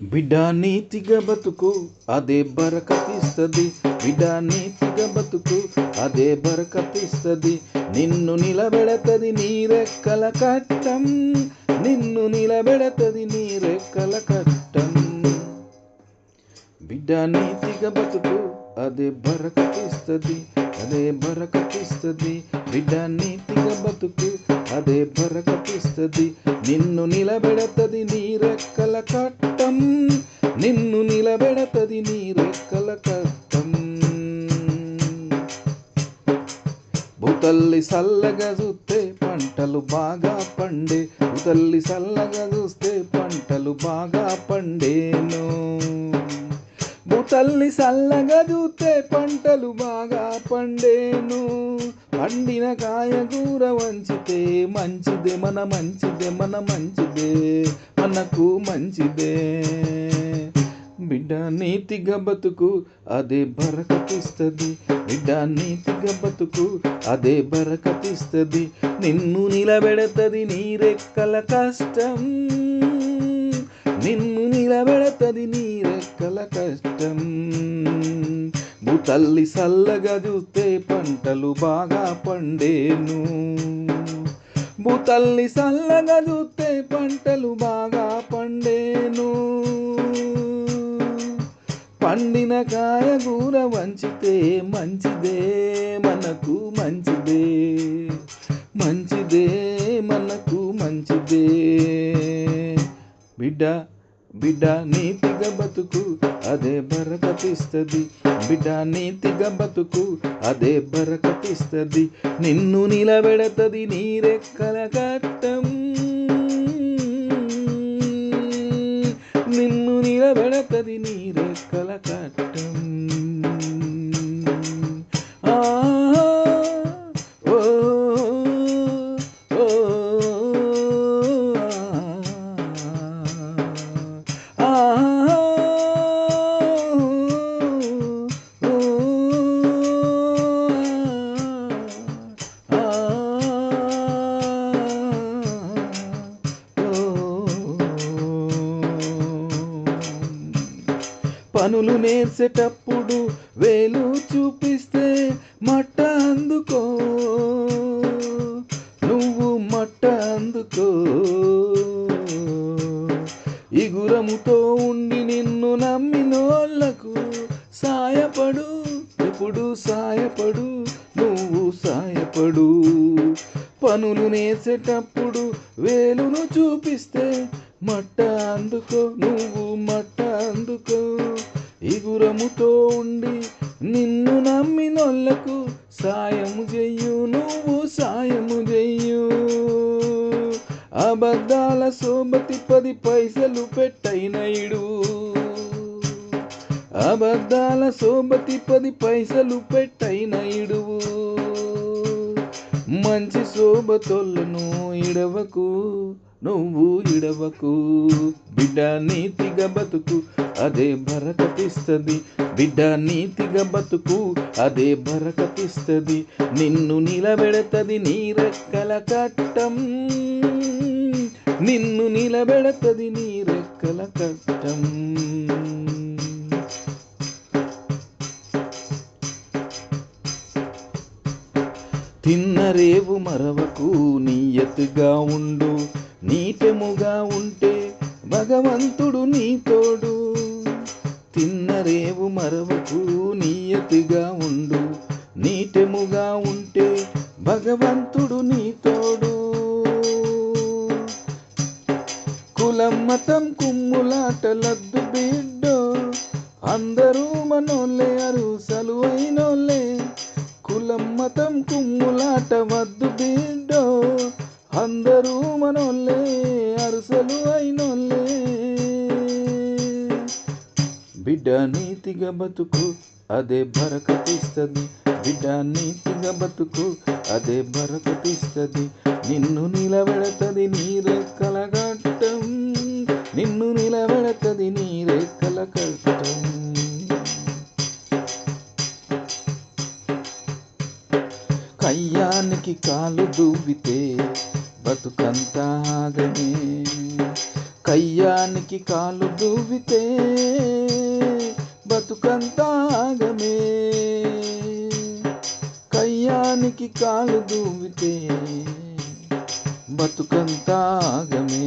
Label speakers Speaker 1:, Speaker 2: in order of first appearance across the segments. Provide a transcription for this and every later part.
Speaker 1: బిడ్డ నీతిగా బతుకు అదే బరకతిస్తది. బిడ్డ నీతిగా బతుకు అదే బరకతిస్తది. నిన్ను నిలబెడతది నీ రెక్కల కట్టం. నిన్ను నిలబెడతది నీ రెక్కల కట్టం. బిడ్డ నీతిగా బతుకు అదే బరకతిస్తది. అదే బరకతిస్తది. బిడ్డ నీతిగా బతుకు అదే బరకతిస్తది. నిన్ను నిలబెడతది నీ రెక్కల కట్టం. నిన్ను నిలబెడతది నీ రెక్కల కట్టం. భూతల్లి సల్లగా చూస్తే పంటలు బాగా పండే. భూతల్లి సల్లగా చూస్తే పంటలు బాగా పండేను. భూతల్లి సల్లగా చూస్తే పంటలు బాగా పండేను. పండిన కాయగూర వంచితే మంచిదే, మన మంచిదే, మన మంచిదే, మనకు మంచిదే. బిడ్డ నీతిగా బతుకు అదే బరకతిస్తది. బిడ్డ నీతిగా బతుకు అదే బరకతిస్తది. నిన్ను నిలబెడతది నీ రెక్కల కష్టం. నిన్ను నిలబెడతది నీ రెక్కల కష్టం. భూతల్లి సల్లగా చూస్తే పంటలు బాగా పండేను. భూతల్లి సల్లగా చూస్తే పంటలు బాగా పండేను. పండిన కాయగూర వంచితే మంచిదే, మనకు మంచిదే, మంచిదే, మనకు మంచిదే. బిడ్డ బిడ్డ నీతిగా బతుకు అదే బరకతిస్తది. బిడ్డ నీతిగా బతుకు అదే బరకతిస్తది. నిన్ను నిలబెడతది నీ రెక్కల కట్టం. నిన్ను నిలబెడతది నీ రెక్కల కట్టం. ఆ ఓ ఓ పనులు నేర్చేటప్పుడు వేలు చూపిస్తే మట్ట అందుకో, నువ్వు మట్ట అందుకో. ఇగురముతో ఉండి నిన్ను నమ్మినోళ్లకు సాయపడు, ఎప్పుడు సాయపడు, నువ్వు సాయపడు. పనులు నేర్చేటప్పుడు వేలును చూపిస్తే మట్ట అందుకో, నువ్వు మట్ట అందుకో. ఇగురముతో ఉండి నిన్ను నమ్మినోళ్లకు సాయము చెయ్యు, నువ్వు సాయము చెయ్యు. అబద్ధాల సోబతి 10 పైసలు పెట్టైనయుడు. అబద్ధాల సోబతి 10 పైసలు పెట్టైనయుడు. మంచి సోబతోళ్ళను ఇడవకు, నువ్వు ఇడవకు. బిడ్డ నీతిగా బతుకు అదే బరకతిస్తది. బిడ్డ నీతిగా బతుకు అదే బరకతిస్తది. నిన్ను నిలబెడతది నీ రెక్కల కట్టం. నిన్ను నిలబెడతది నీ రెక్కల కట్టం. తిన్న రేవు మరవకు, నియతుగా ఉండు. నీటెముగా ఉంటే భగవంతుడు నీ తోడు. తిన్న రేవు మరవకు, నియతుగా ఉండు. నీటెముగా ఉంటే భగవంతుడు నీ తోడు. కులం మతం కుమ్ములాటలద్దు బిడ్డో, అందరూ మనోళ్ళే, అరుసలు అయినోళ్ళే. కులం మతం కుమ్ములాట వద్దు బిడ్డో, అందరూ మనోళ్ళే, అరుసలు అయినోళ్ళే. బిడ్డ నీతిగా బతుకు అదే బరకతిస్తది. బిడ్డ నీతిగా బతుకు అదే బరకతిస్తది. నిన్ను నిలబెడతది నీ రెక్కల కట్టం. నిన్ను నిలబెడతది నీ రెక్కల కట్టం. కయ్యానికి కాలు దువ్వితే బతుకంతా ఆగమే. కయ్యానికి కాలు దువ్వితే బతుకంతా ఆగమే. కయ్యానికి కాలు దువ్వితే బతుకంతా ఆగమే.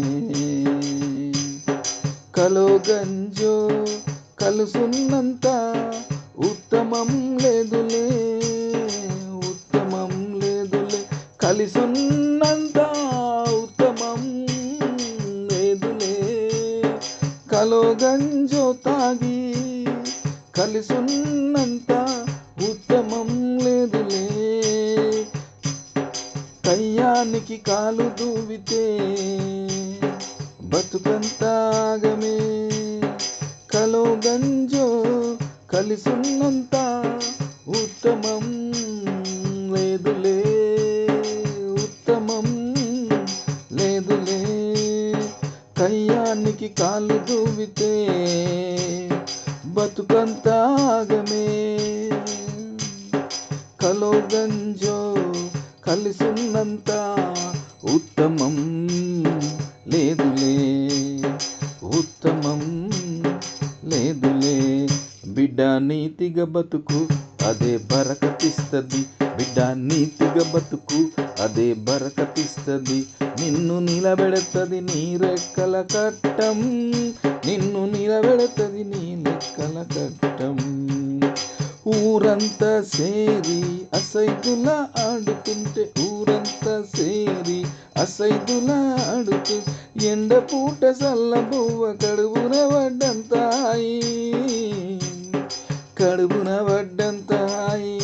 Speaker 1: కలో గంజో కలుసున్నంత ఉత్తమం లేదులే, ఉత్తమం లేదులే. కలిసున్నంత ఉత్తమం లేదులే. కలో గంజో తాగి కలిసున్నంత ఉత్తమం లేదులే. కయ్యానికి కాలు దువ్వితే బతుకంతా ఆగమే. కలో గంజో కలిసున్నంత ఉత్తమం లేదులే, ఉత్తమం లేదులే. కయ్యానికి కాలు దువ్వితే బతుకంతా ఆగమే. కలో గంజో కలిసున్నంత ఉత్తమం లేదులే, ఉత్తమం లేదులే. బిడ్డ నీతిగా బతుకు అదే బరకతిస్తది, బిడ్డ నీతిగా బతుకు అదే బరకతిస్తది. నిన్ను నిలబెడతది నీ రెక్కల కట్టం, నిన్ను నిలబెడతది నీ లెక్కల కట్టం. ఊరంతా సేరి అసైదుల ఆడుతుంటే, ఊరంతా సేరి అసైదుల ఆడుతూ ఎండపూట సల్లబువ్వ కడుపున పడ్డంతాయి, కడుపున పడ్డంతాయి.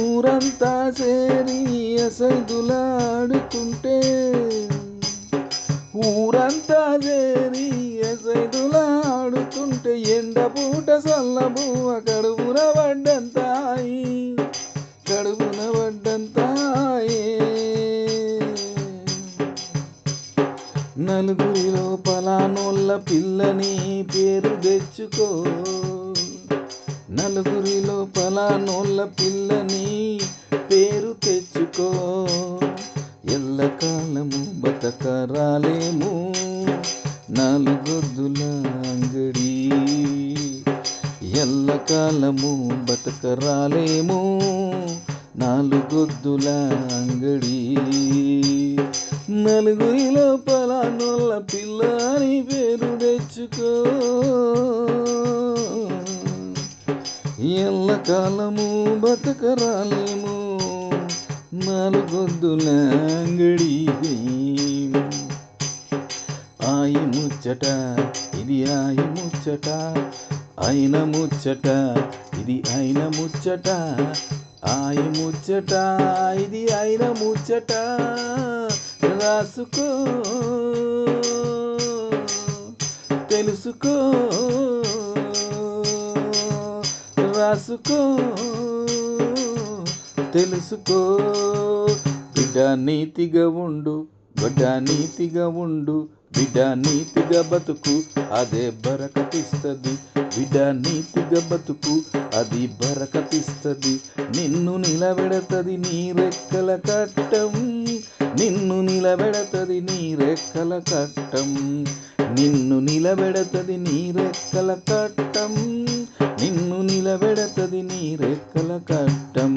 Speaker 1: ఊరంతా సేరి అసైదుల ఆడుతుంటే, ఊరంతా చేరి ఎసైదుల ఆడుతుంటే ఎండపూట సల్లబువ్వ కడుపున పడ్డంతాయి, కడుపున పడ్డంతాయి. నలుగురిలో పలానోళ్ళ పిల్లని పేరు తెచ్చుకో, నలుగురిలో పలానోళ్ళ పిల్లని పేరు తెచ్చుకో. ఎల్లకాలము బతకరాలేము నాలుగొద్దుల అంగడి, ఎల్లకాలము బతకరాలేము నాలుగొద్దుల అంగడి. నలుగురిలో పలానోళ్ళ పిల్లని పేరు తెచ్చుకో, ఎల్లకాలము బతకరాలేము నాలుగొద్దుల అంగడి. ఆయి ముచ్చట ఇది ఆయి ముచ్చట, అయిన ముచ్చట ఇది అయిన ముచ్చట, ఆయి ముచ్చట ఇది అయిన ముచ్చట. రాసుకో తెలుసుకో, రాసుకో తెలుసుకో. బిడ్డ నీతిగా ఉండు, బిడ్డ నీతిగా ఉండు, బిడ్డ నీతిగా బతుకు అదే బరకతిస్తది, బిడ్డ నీతిగా బతుకు అది బరకతిస్తది. నిన్ను నిలబెడతది నీ రెక్కల కట్టం, నిన్ను నిలబెడతది నీ రెక్కల కట్టం, నిన్ను నిలబెడతది నీ రెక్కల కట్టం, నిన్ను నిలబెడతది నీ రెక్కల కట్టం.